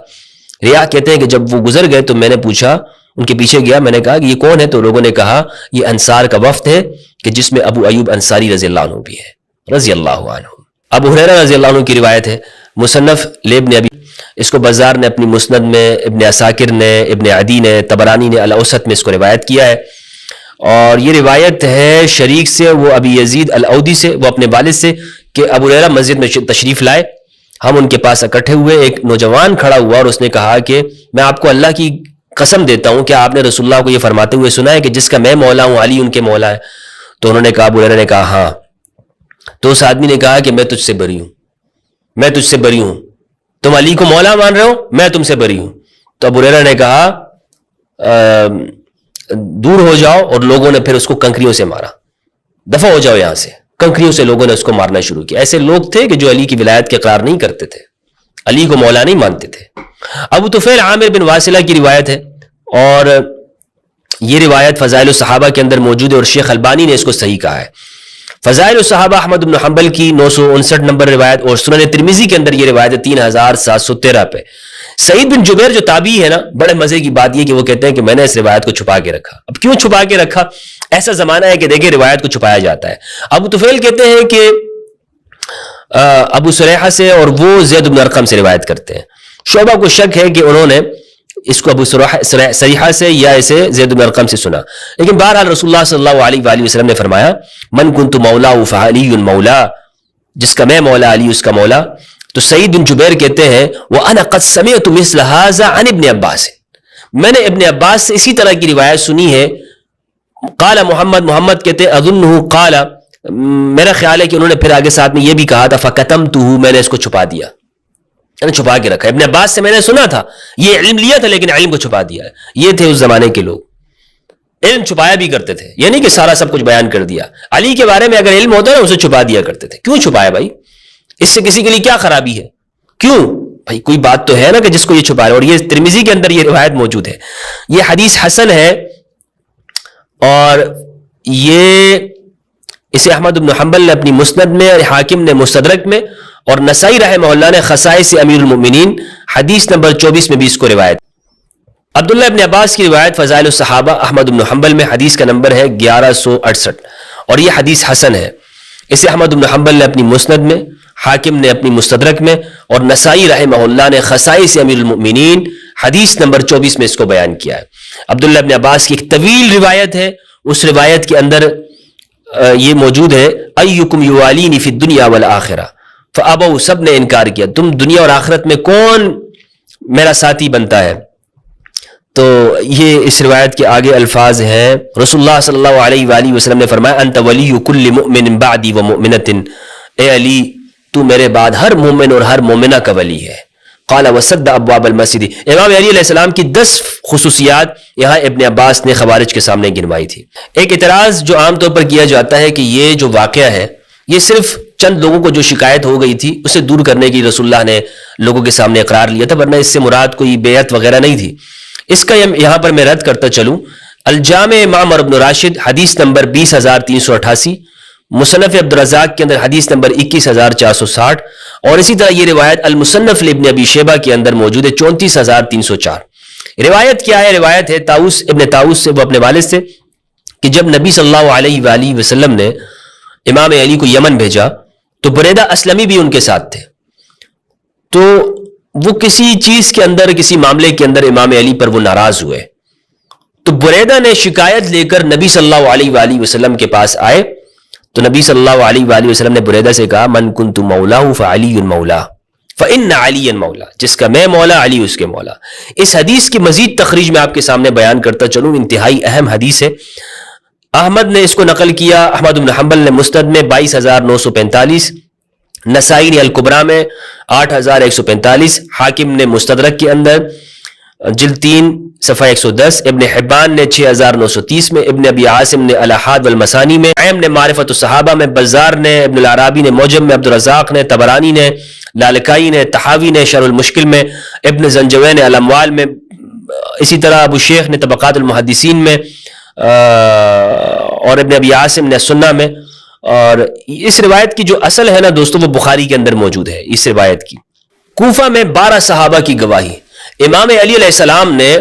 ریا کہتے ہیں کہ جب وہ گزر گئے تو میں نے پوچھا, ان کے پیچھے گیا, میں نے کہا کہ یہ کون ہے؟ تو لوگوں نے کہا یہ انصار کا وفد ہے کہ جس میں ابو ایوب انصاری رضی اللہ عنہ بھی ہے, رضی اللہ عنہ. ابو ہریرہ رضی اللہ عنہ کی روایت ہے, مصنف لابن ابی، اس کو بزار نے اپنی مسند میں، ابن عساکر نے، ابن عدی نے، طبرانی نے الاوسط میں اس کو روایت کیا ہے، اور یہ روایت ہے شریک سے، وہ ابی یزید الاودی سے، وہ اپنے والد سے، کہ ابو ہریرہ مسجد میں تشریف لائے، ہم ان کے پاس اکٹھے ہوئے، ایک نوجوان کھڑا ہوا اور اس نے کہا کہ میں آپ کو اللہ کی قسم دیتا ہوں کہ آپ نے رسول اللہ کو یہ فرماتے ہوئے سنا ہے کہ جس کا میں مولا ہوں علی ان کے مولا ہے؟ تو انہوں نے کہا، ابو ہریرہ نے کہا ہاں۔ تو اس آدمی نے کہا کہ میں تجھ سے بری ہوں، میں تجھ سے بری ہوں، تم علی کو مولا مان رہے ہو، میں تم سے بری ہوں۔ تو ابو ہریرہ نے کہا دور ہو جاؤ، اور لوگوں نے پھر اس کو کنکریوں سے مارا، دفع ہو جاؤ یہاں سے، کنکریوں سے لوگوں نے اس کو مارنا شروع کیا۔ ایسے لوگ تھے کہ جو علی کی ولایت کے اقرار نہیں کرتے تھے، علی کو مولا نہیں مانتے تھے۔ ابو طفیل عامر بن واصلہ کی روایت ہے، اور یہ روایت فضائل الصحابہ کے اندر موجود ہے، اور شیخ البانی نے اس کو صحیح کہا ہے۔ فضائل الصحابہ احمد بن حنبل کی 959 نمبر روایت، اور سنن ترمذی کے اندر یہ روایت ہے 3713 پہ۔ سعید بن جبیر جو تابعی ہے نا، بڑے مزے کی بات یہ کہ وہ کہتے ہیں کہ میں نے اس روایت کو چھپا کے رکھا۔ اب کیوں چھپا کے رکھا؟ ایسا زمانہ ہے کہ دیکھیں روایت کو چھپایا جاتا ہے۔ ابو طفیل کہتے ہیں کہ ابو سریحہ سے، اور وہ زید بن ارقم سے روایت کرتے ہیں۔ شعبہ کو شک ہے کہ انہوں نے اس کو ابو سریحہ سے یا اسے زید بن ارقم سے سنا، لیکن بہرحال رسول اللہ صلی اللہ علیہ وآلہ وسلم نے فرمایا من کنت مولا فعلی مولا، جس کا میں مولا علی اس کا مولا۔ تو سعید بن جبیر کہتے ہیں وَأَنَا قَدْ سَمِعْتُ مِثْلَ هَذَا عَنِ ابن عباس، میں نے ابن عباس سے اسی طرح کی روایت سنی ہے۔ قال محمد کہتے ہیں اظنه قال، میرا خیال ہے کہ انہوں نے پھر آگے ساتھ میں یہ بھی کہا تھا فَكَتَمْتُهُ، میں نے اس کو چھپا دیا، میں نے چھپا کے رکھا۔ ابن عباس سے میں نے سنا تھا، یہ علم لیا تھا لیکن علم کو چھپا دیا ہے۔ یہ تھے اس زمانے کے لوگ، علم چھپایا بھی کرتے تھے، یہ نہیں کہ سارا سب کچھ بیان کر دیا۔ علی کے بارے میں اگر علم ہوتا ہے نا، اسے چھپا دیا کرتے تھے۔ کیوں چھپایا بھائی؟ اس سے کسی کے لیے کیا خرابی ہے؟ کیوں بھائی؟ کوئی بات تو ہے نا کہ جس کو یہ چھپا رہا ہے، اور یہ ترمذی کے اندر یہ روایت موجود ہے۔ یہ حدیث حسن ہے، اور یہ اسے احمد بن حنبل نے اپنی مسند میں، اور حاکم نے مستدرک میں، اور نسائی رحمہ اللہ نے خصائص امیر المؤمنین حدیث نمبر 24 میں بھی اس کو روایت۔ عبداللہ ابن عباس کی روایت فضائل الصحابہ احمد بن حنبل میں، حدیث کا نمبر ہے 1168، اور یہ حدیث حسن ہے۔ اسے احمد بن حنبل نے اپنی مسند میں، حاکم نے اپنی مستدرک میں، اور نسائی رحمہ اللہ نے خصائص امیر المؤمنین حدیث نمبر 24 میں اس کو بیان کیا ہے۔ عبداللہ ابن عباس کی ایک طویل روایت ہے، اس روایت کے اندر یہ موجود ہے ایکم یوالینی فی الدنیا والآخرہ فابوا، سب نے انکار کیا، تم دنیا اور آخرت میں کون میرا ساتھی بنتا ہے؟ تو یہ اس روایت کے آگے الفاظ ہیں، رسول اللہ صلی اللہ علیہ وآلہ وسلم نے فرمایا انت ولی کل مؤمن بعدی ومؤمنۃ، اے علی تو میرے بعد ہر مومن اور ہر مومنہ کا ولی ہے۔ قال وسد ابواب المسجد، امام علی علیہ السلام کی 10 خصوصیات یہاں ابن عباس نے خوارج کے سامنے گنوائی تھی۔ ایک اعتراض جو عام طور پر کیا جاتا ہے کہ یہ جو واقعہ ہے یہ صرف چند لوگوں کو جو شکایت ہو گئی تھی اسے دور کرنے کی رسول اللہ نے لوگوں کے سامنے اقرار لیا تھا، ورنہ اس سے مراد کوئی بیعت وغیرہ نہیں تھی۔ اس کا یہاں پر میں رد کرتا چلوں، الجامع معمر بن راشد حدیث نمبر 20388، مصنف عبدالرزاق کے اندر حدیث نمبر 21460، اور اسی طرح یہ روایت المصنف لابن ابی شیبہ کے اندر موجود ہے 34304۔ روایت کیا ہے؟ روایت ہے طاؤس ابن طاؤس سے، وہ اپنے والد سے، کہ جب نبی صلی اللہ علیہ وآلہ وسلم نے امام علی کو یمن بھیجا تو بریدہ اسلمی بھی ان کے ساتھ تھے، تو وہ کسی چیز کے اندر، کسی معاملے کے اندر امام علی پر وہ ناراض ہوئے، تو بریدہ نے شکایت لے کر نبی صلی اللہ علیہ وآلہ وسلم کے پاس آئے، تو نبی صلی اللہ علیہ وآلہ وسلم نے بریدہ سے کہا من کنت مولاه فعلی مولا فإن علی مولا، جس کا میں مولا علی اس کے مولا۔ اس حدیث کی مزید تخریج میں آپ کے سامنے بیان کرتا چلوں، انتہائی اہم حدیث ہے۔ احمد نے اس کو نقل کیا، احمد بن حنبل نے مسند میں 22945، نسائی نے الکبریٰ میں 8145، حاکم نے مستدرک کے اندر جلد 3 صفحہ 110، ابن حبان نے 6930 میں، ابن ابی عاصم نے الاحاد والمسانی میں، عیم نے معرفت الصحابہ میں، بزار نے، ابن العرابی نے موجم میں، عبدالرزاق نے، طبرانی نے، لالکائی نے، تحاوی نے شرح المشکل میں، ابن زنجوی نے الاموال میں، اسی طرح ابو شیخ نے طبقات المحدثین میں، اور ابن ابی عاصم نے سنہ میں۔ اور اس روایت کی جو اصل ہے نا دوستو، وہ بخاری کے اندر موجود ہے۔ اس روایت کی کوفہ میں 12 صحابہ کی گواہی، امام علی علیہ السلام نے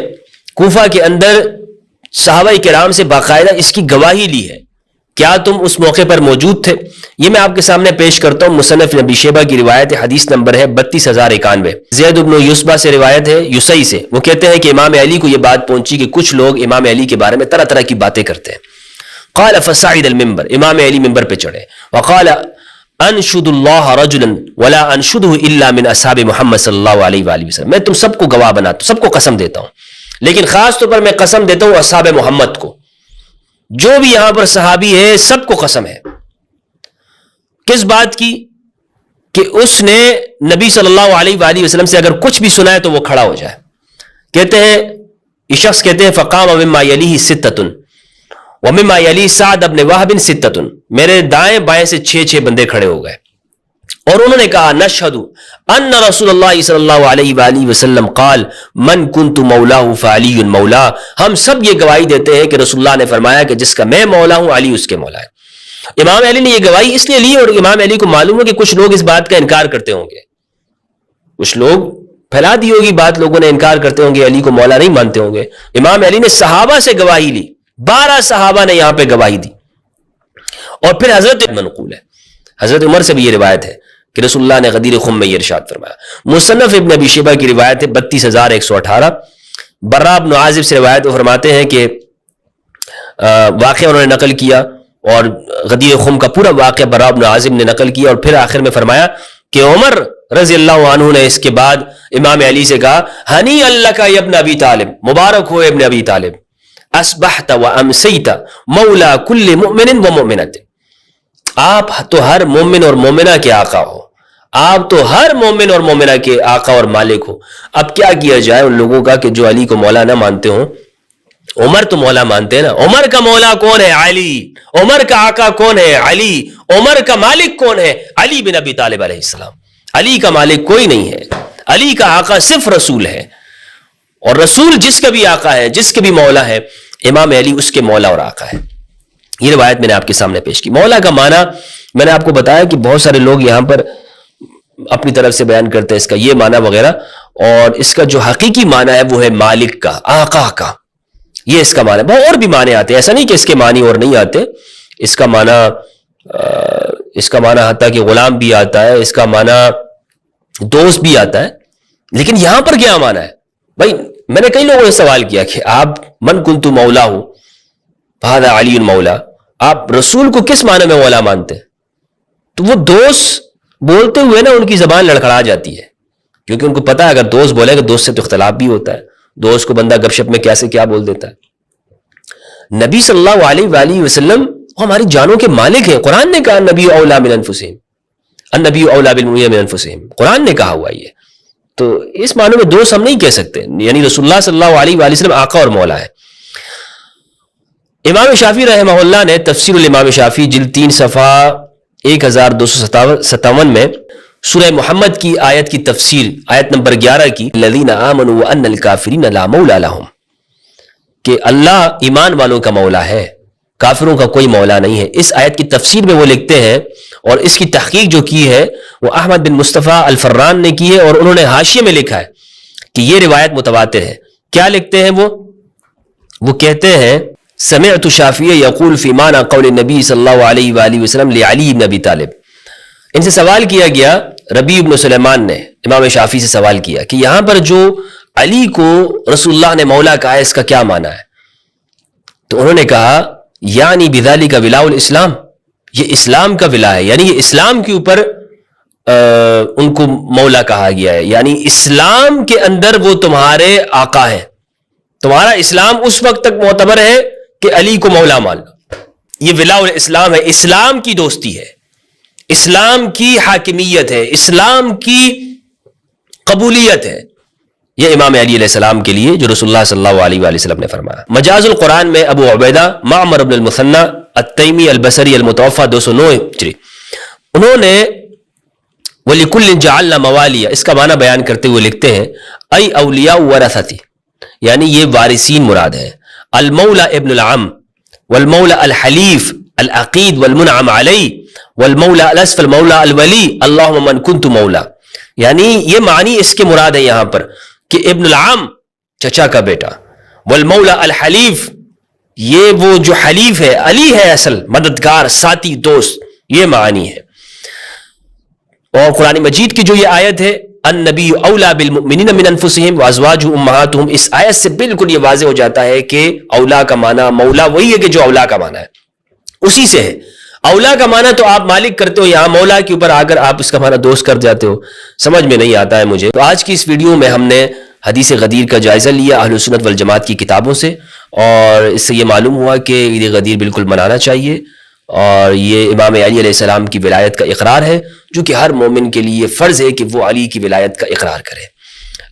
کوفہ کے اندر صحابہ کرام سے باقاعدہ اس کی گواہی لی ہے کیا تم اس موقع پر موجود تھے؟ یہ میں آپ کے سامنے پیش کرتا ہوں مصنف ابن ابی شیبہ کی روایت ہے، حدیث نمبر ہے 32091، زید بن یوسبہ سے روایت ہے یوسئی سے، وہ کہتے ہیں کہ امام علی کو یہ بات پہنچی کہ کچھ لوگ امام علی کے بارے میں طرح طرح کی باتیں کرتے ہیں۔ قال فصعد المنبر، امام علی ممبر پہ چڑھے، وقال انشد اللہ رجلا ولا انشدہ الا من اصحاب محمد صلی اللہ علیہ وآلہ وسلم، میں تم سب کو گواہ بناتا ہوں، سب کو قسم دیتا ہوں، لیکن خاص طور پر میں قسم دیتا ہوں اصحاب محمد کو، جو بھی یہاں پر صحابی ہے سب کو قسم ہے۔ کس بات کی؟ کہ اس نے نبی صلی اللہ علیہ وآلہ وسلم سے اگر کچھ بھی سنا ہے تو وہ کھڑا ہو جائے۔ کہتے ہیں یہ شخص کہتے ہیں فقام مما یلیہ ستۃ ومما یلی سعد بن وہب ستۃ، میرے دائیں بائیں سے 6 بندے کھڑے ہو گئے، اور انہوں نے کہا نشہد ان رسول اللہ صلی اللہ علیہ وآلہ وسلم قال من کنت مولاہ فعلی مولا، ہم سب یہ گواہی دیتے ہیں کہ رسول اللہ نے فرمایا کہ جس کا میں مولا ہوں علی اس کے مولا ہے۔ امام علی نے یہ گواہی اس لیے لی، اور امام علی کو معلوم ہے کہ کچھ لوگ اس بات کا انکار کرتے ہوں گے، کچھ لوگ پھیلا دی ہوگی بات، لوگوں نے انکار کرتے ہوں گے، علی کو مولا نہیں مانتے ہوں گے۔ امام علی نے صحابہ سے گواہی لی، 12 صحابہ نے یہاں پہ گواہی دی، اور پھر حضرت منقول ہے، حضرت عمر سے بھی یہ روایت ہے کہ رسول اللہ نے غدیر خم میں یہ ارشاد فرمایا۔ مصنف ابن ابی شیبہ کی روایت ہے 32118، برا بن عازب سے روایت فرماتے ہیں کہ واقعہ انہوں نے نقل کیا، اور غدیر خم کا پورا واقعہ برا بن عازب نے نقل کیا، اور پھر آخر میں فرمایا کہ عمر رضی اللہ عنہ نے اس کے بعد امام علی سے کہا ہنی اللہ کا ابن ابی طالب، مبارک ہو ابن ابی طالب، اصبحت و امسیت مولا کل مؤمن و مؤمنۃ، آپ تو ہر مومن اور مومنہ کے آقا ہو، آپ تو ہر مومن اور مومنہ کے آقا اور مالک ہو۔ اب کیا کیا جائے ان لوگوں کا کہ جو علی کو مولا نہ مانتے ہوں؟ عمر تو مولا مانتے ہیں نا، عمر کا مولا کون ہے؟ علی۔ عمر کا آقا کون ہے؟ علی۔ عمر کا مالک کون ہے؟ علی بن ابی طالب علیہ السلام۔ علی کا مالک کوئی نہیں ہے، علی کا آقا صرف رسول ہے، اور رسول جس کا بھی آقا ہے، جس کے بھی مولا ہے، امام علی اس کے مولا اور آقا ہے۔ یہ روایت میں نے آپ کے سامنے پیش کی۔ مولا کا معنی میں نے آپ کو بتایا کہ بہت سارے لوگ یہاں پر اپنی طرف سے بیان کرتے ہیں اس کا یہ معنی وغیرہ، اور اس کا جو حقیقی معنی ہے وہ ہے مالک کا، آقا کا، یہ اس کا معنی ہے۔ بہت اور بھی معنی آتے ہیں، ایسا نہیں کہ اس کے معنی اور نہیں آتے، اس کا معنی حتیٰ کہ غلام بھی آتا ہے، اس کا معنی دوست بھی آتا ہے، لیکن یہاں پر کیا معنی ہے؟ بھائی میں نے کئی لوگوں سے سوال کیا کہ آپ من کنت مولا ہو فہذا علی مولا، آپ رسول کو کس معنی میں مولا مانتے ہیں؟ تو وہ دوست بولتے ہوئے نا ان کی زبان لڑکھڑا جاتی ہے، کیونکہ ان کو پتا ہے اگر دوست بولے گا دوست سے تو اختلاف بھی ہوتا ہے، دوست کو بندہ گپ شپ میں کیسے کیا بول دیتا ہے۔ نبی صلی اللہ علیہ وآلہ وسلم ہماری جانوں کے مالک ہیں، قرآن نے کہا نبی اولا من انفسہم، النبی اولا بالمؤمنین من انفسہم، قرآن نے کہا ہوا یہ، تو اس معنی میں دوست ہم نہیں کہہ سکتے، یعنی رسول اللہ صلی اللہ علیہ وآلہ وسلم آقا اور مولا ہے۔ امام شافعی رحمہ اللہ نے تفسیر الامام شافعی جلد 3 صفحہ 1257 میں سورہ محمد کی آیت کی تفسیر، آیت نمبر 11 کی الذین آمنوا وان الکافرین لا مولا لهم، کہ اللہ ایمان والوں کا مولا ہے، کافروں کا کوئی مولا نہیں ہے۔ اس آیت کی تفسیر میں وہ لکھتے ہیں، اور اس کی تحقیق جو کی ہے وہ احمد بن مصطفیٰ الفران نے کی ہے، اور انہوں نے حاشیے میں لکھا ہے کہ یہ روایت متواتر ہے۔ کیا لکھتے ہیں وہ کہتے ہیں سمعت شافعی یقول فی معنی قول النبی صلی اللہ علیہ وآلہ وسلم لعلی بن ابی طالب۔ ان سے سوال کیا گیا، ربیع بن سلیمان نے امام شافعی سے سوال کیا کہ یہاں پر جو علی کو رسول اللہ نے مولا کہا ہے اس کا کیا معنی ہے؟ تو انہوں نے کہا یعنی بذالک ولاء الاسلام، یہ اسلام کا ولا ہے، یعنی یہ اسلام کے اوپر ان کو مولا کہا گیا ہے، یعنی اسلام کے اندر وہ تمہارے آقا ہیں، تمہارا اسلام اس وقت تک معتبر ہے کہ علی کو مولا مان لو، یہ ولاء الاسلام ہے، اسلام کی دوستی ہے، اسلام کی حاکمیت ہے، اسلام کی قبولیت ہے، یہ امام علی علیہ السلام کے لیے جو رسول اللہ صلی اللہ علیہ وآلہ وسلم نے فرمایا۔ مجاز القرآن میں ابو عبیدہ معمر بن المثنى التیمی البصری المتوفى 209 ہجری، انہوں نے وَلِكُلٍّ جَعَلْنَا مَوَالِيَ اس کا معنی بیان کرتے ہوئے لکھتے ہیں ای اولیاء ورثتی، یعنی یہ وارثین مراد ہے، المولا ابن العم والمولا الحلیف العقید والمنعم علی والمولا الاسفل مولا الولی اللہم من کنت مولا، یعنی یہ معنی اس کے مراد ہے یہاں پر کہ ابن العم چچا کا بیٹا، والمولا الحلیف یہ وہ جو حلیف ہے، علی ہے اصل مددگار، ساتھی، دوست، یہ معنی ہے۔ اور قرآن مجید کی جو یہ آیت ہے النبی اولا بالمؤمنین من انفسہم وازواجہ امہاتہم، اس آیت سے بالکل یہ واضح ہو جاتا ہے کہ اولا کا معنی، مولا وہی ہے کہ جو اولا کا معنی ہے، اسی سے ہے۔ اولا کا معنی تو آپ مالک کرتے ہو، یہاں مولا کے اوپر آگر آپ اس کا معنی دوست کر جاتے ہو، سمجھ میں نہیں آتا ہے مجھے۔ تو آج کی اس ویڈیو میں ہم نے حدیث غدیر کا جائزہ لیا اہل سنت والجماعت کی کتابوں سے، اور اس سے یہ معلوم ہوا کہ عید غدیر بالکل منانا چاہیے، اور یہ امام علی علیہ السلام کی ولایت کا اقرار ہے، جو کہ ہر مومن کے لیے فرض ہے کہ وہ علی کی ولایت کا اقرار کرے۔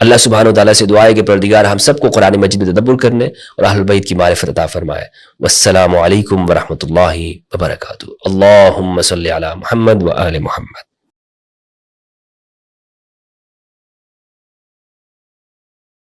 اللہ سبحانہ و تعالیٰ سے دعا ہے کہ پروردگار ہم سب کو قرآن مجید میں تدبر کرنے اور اہل بیت کی معرفت عطا فرمائے۔ والسلام علیکم ورحمۃ اللہ وبرکاتہ۔ اللہم صلی علی محمد و آل محمد۔